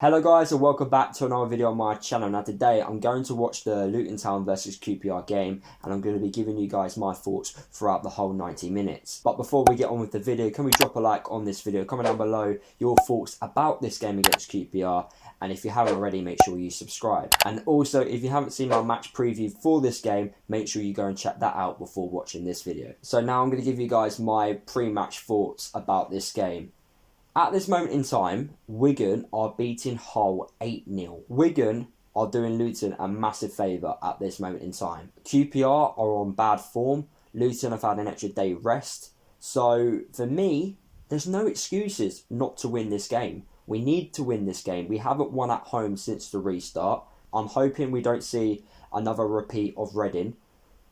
Hello guys and welcome back to another video on my channel. Now today I'm going to watch the Luton Town versus QPR game and I'm going to be giving you guys my thoughts throughout the whole 90 minutes. But before we get on with the video, can we drop a like on this video, comment down below your thoughts about this game against QPR, and if you haven't already make sure you subscribe. And also if you haven't seen my match preview for this game, make sure you go and check that out before watching this video. So now I'm going to give you guys my pre-match thoughts about this game. At this moment in time, Wigan are beating Hull 8-0. Wigan are doing Luton a massive favour at this moment in time. QPR are on bad form. Luton have had an extra day rest. So, for me, there's no excuses not to win this game. We need to win this game. We haven't won at home since the restart. I'm hoping we don't see another repeat of Reading.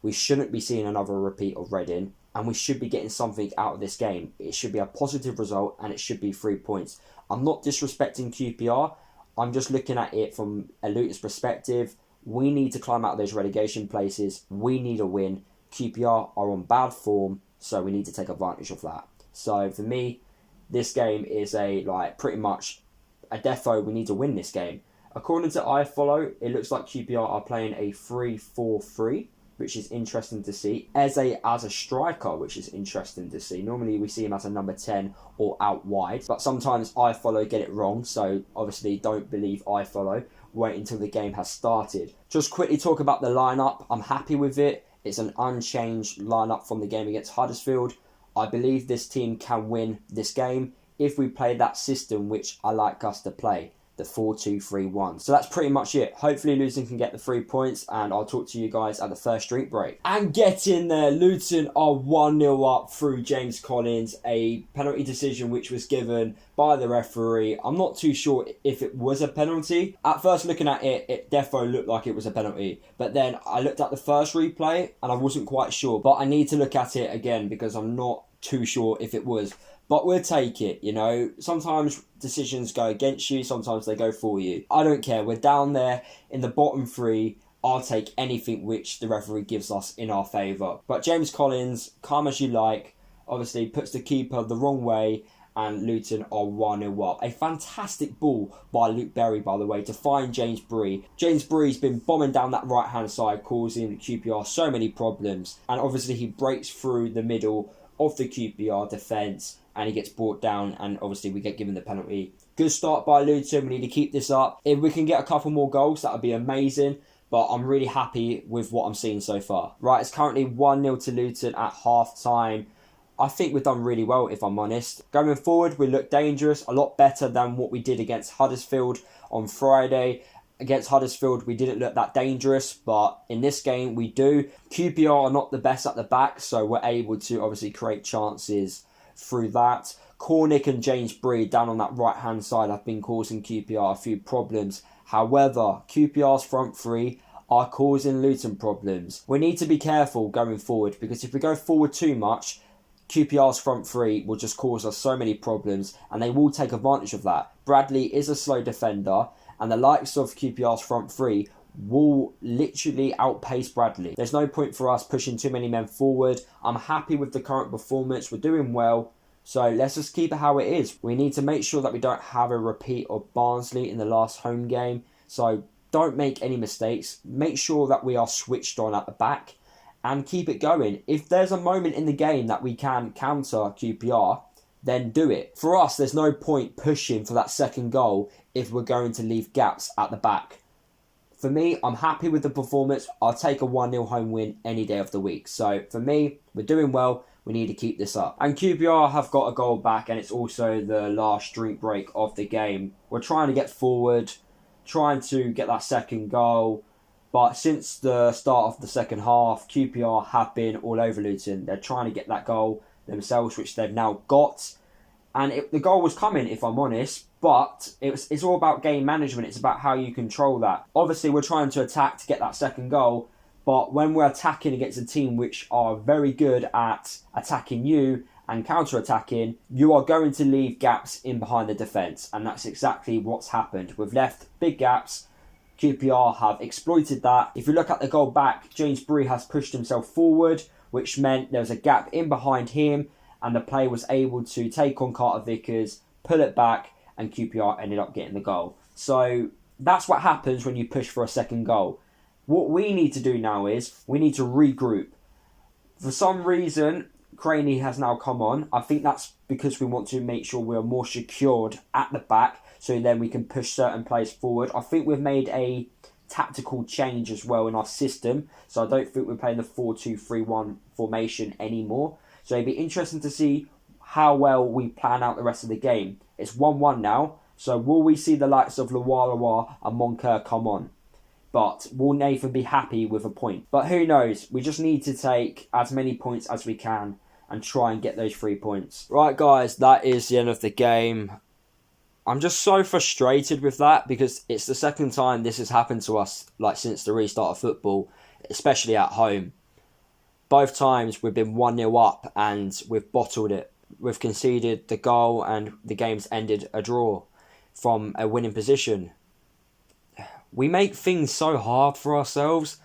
We shouldn't be seeing another repeat of Reading. And we should be getting something out of this game. It should be a positive result and it should be 3 points. I'm not disrespecting QPR. I'm just looking at it from a Luton's perspective. We need to climb out of those relegation places. We need a win. QPR are on bad form, so we need to take advantage of that. So for me, this game is pretty much a defo. We need to win this game. According to iFollow, it looks like QPR are playing a 3-4-3. Which is interesting to see. Eze as a striker, which is interesting to see. Normally we see him as a number 10 or out wide, but sometimes iFollow get it wrong, so obviously don't believe iFollow. Wait until the game has started. Just quickly talk about the lineup. I'm happy with it. It's an unchanged lineup from the game against Huddersfield. I believe this team can win this game if we play that system which I like us to play. The 4-2-3-1. So that's pretty much it. Hopefully Luton can get the 3 points and I'll talk to you guys at the first drink break. And get in there, Luton are 1-0 up through James Collins, a penalty decision which was given by the referee. I'm not too sure if it was a penalty. At first looking at it, it defo looked like it was a penalty. But then I looked at the first replay and I wasn't quite sure. But I need to look at it again because I'm not too sure if it was. But we'll take it, you know. Sometimes decisions go against you, sometimes they go for you. I don't care. We're down there in the bottom three. I'll take anything which the referee gives us in our favour. But James Collins, calm as you like, obviously puts the keeper the wrong way and Luton are 1-0 up. A fantastic ball by Luke Berry, by the way, to find James Bree. James Bree's been bombing down that right-hand side, causing QPR so many problems. And obviously he breaks through the middle of the QPR defence and he gets brought down and obviously we get given the penalty. Good start by Luton. We need to keep this up. If we can get a couple more goals, that would be amazing. But I'm really happy with what I'm seeing so far. Right, it's currently 1-0 to Luton at half-time. I think we've done really well, if I'm honest. Going forward, we look dangerous. A lot better than what we did against Huddersfield on Friday. Against Huddersfield, we didn't look that dangerous, but in this game, we do. QPR are not the best at the back, so we're able to obviously create chances through that. Cornick and James Bree down on that right-hand side have been causing QPR a few problems. However, QPR's front three are causing Luton problems. We need to be careful going forward, because if we go forward too much, QPR's front three will just cause us so many problems, and they will take advantage of that. Bradley is a slow defender, and the likes of QPR's front three will literally outpace Bradley. There's no point for us pushing too many men forward. I'm happy with the current performance. We're doing well. So let's just keep it how it is. We need to make sure that we don't have a repeat of Barnsley in the last home game. So don't make any mistakes. Make sure that we are switched on at the back and keep it going. If there's a moment in the game that we can counter QPR, then do it. For us, there's no point pushing for that second goal if we're going to leave gaps at the back. For me, I'm happy with the performance. I'll take a 1-0 home win any day of the week. So for me, we're doing well. We need to keep this up. And QPR have got a goal back, and it's also the last drink break of the game. We're trying to get forward, trying to get that second goal. But since the start of the second half, QPR have been all over Luton. They're trying to get that goal themselves, which they've now got. And the goal was coming, if I'm honest, but it's all about game management. It's about how you control that. Obviously, we're trying to attack to get that second goal, but when we're attacking against a team which are very good at attacking you and counter-attacking, you are going to leave gaps in behind the defence, and that's exactly what's happened. We've left big gaps. QPR have exploited that. If you look at the goal back, James Bree has pushed himself forward, which meant there was a gap in behind him, and the player was able to take on Carter Vickers, pull it back, and QPR ended up getting the goal. So that's what happens when you push for a second goal. What we need to do now is we need to regroup. For some reason, Craney has now come on. I think that's because we want to make sure we're more secured at the back, so then we can push certain players forward. I think we've made a tactical change as well in our system, so I don't think we're playing the 4-2-3-1 formation anymore. So it'd be interesting to see how well we plan out the rest of the game. It's 1-1 now, so will we see the likes of Luwalawa and Moncur come on? But will Nathan be happy with a point? But who knows? We just need to take as many points as we can and try and get those 3 points. Right, guys, that is the end of the game. I'm just so frustrated with that because it's the second time this has happened to us, like, since the restart of football, especially at home. Both times we've been 1-0 up and we've bottled it. We've conceded the goal and the game's ended a draw from a winning position. We make things so hard for ourselves.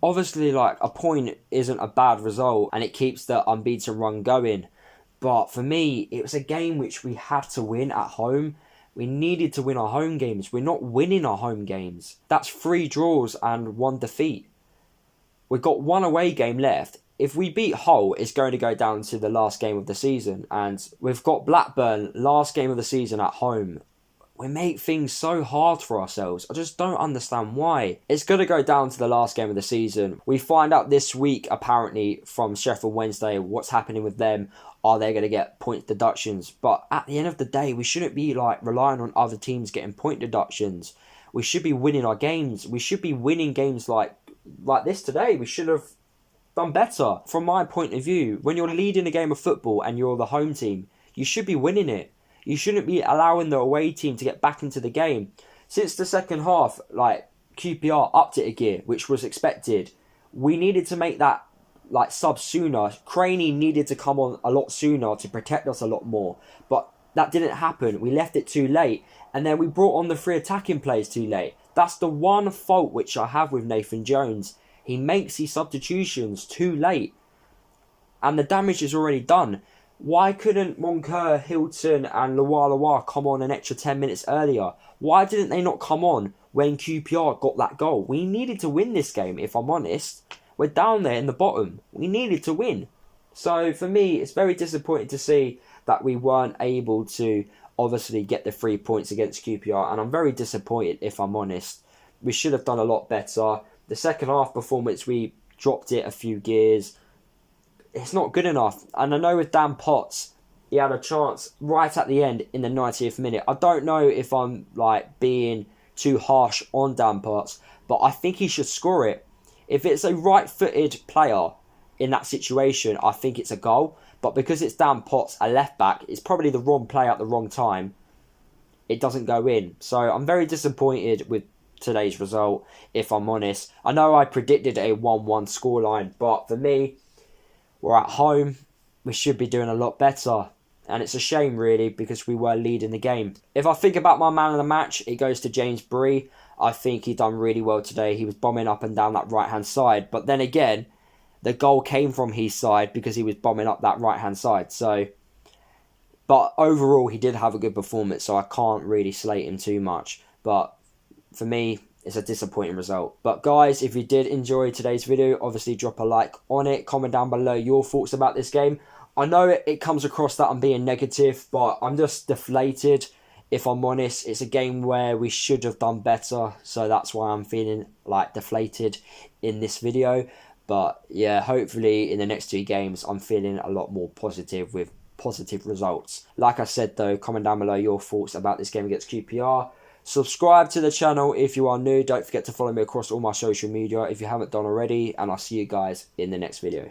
Obviously, like, a point isn't a bad result and it keeps the unbeaten run going. But for me, it was a game which we had to win at home. We needed to win our home games. We're not winning our home games. That's 3 draws and 1 defeat. We've got 1 away game left. If we beat Hull, it's going to go down to the last game of the season. And we've got Blackburn, last game of the season at home. We make things so hard for ourselves. I just don't understand why. It's going to go down to the last game of the season. We find out this week, apparently, from Sheffield Wednesday, what's happening with them. Are they going to get point deductions? But at the end of the day, we shouldn't be like relying on other teams getting point deductions. We should be winning our games. We should be winning games like this today. We should have done better. From my point of view, when you're leading a game of football and you're the home team, you should be winning it. You shouldn't be allowing the away team to get back into the game. Since the second half, like, QPR upped it a gear, which was expected. We needed to make that sub sooner. Craney needed to come on a lot sooner to protect us a lot more. But that didn't happen. We left it too late. And then we brought on the 3 attacking players too late. That's the one fault which I have with Nathan Jones. He makes these substitutions too late. And the damage is already done. Why couldn't Moncur, Hilton and Luwalawa come on an extra 10 minutes earlier? Why didn't they not come on when QPR got that goal? We needed to win this game, if I'm honest. We're down there in the bottom. We needed to win. So for me, it's very disappointing to see that we weren't able to obviously get the 3 points against QPR. And I'm very disappointed, if I'm honest. We should have done a lot better. The second half performance, we dropped it a few gears. It's not good enough. And I know with Dan Potts, he had a chance right at the end in the 90th minute. I don't know if I'm being too harsh on Dan Potts, but I think he should score it. If it's a right-footed player in that situation, I think it's a goal. But because it's Dan Potts, a left-back, it's probably the wrong play at the wrong time. It doesn't go in. So I'm very disappointed with today's result, if I'm honest. I know I predicted a 1-1 scoreline, but for me, we're at home. We should be doing a lot better. And it's a shame, really, because we were leading the game. If I think about my man of the match, it goes to James Bree. I think he done really well today. He was bombing up and down that right-hand side. But then again, the goal came from his side because he was bombing up that right-hand side. But overall, he did have a good performance, so I can't really slate him too much. But for me, it's a disappointing result. But guys, if you did enjoy today's video, obviously drop a like on it. Comment down below your thoughts about this game. I know it comes across that I'm being negative, but I'm just deflated. If I'm honest, it's a game where we should have done better. So that's why I'm feeling deflated in this video. But yeah, hopefully in the next 2 games, I'm feeling a lot more positive with positive results. Like I said though, comment down below your thoughts about this game against QPR. Subscribe to the channel if you are new. Don't forget to follow me across all my social media if you haven't done already. And I'll see you guys in the next video.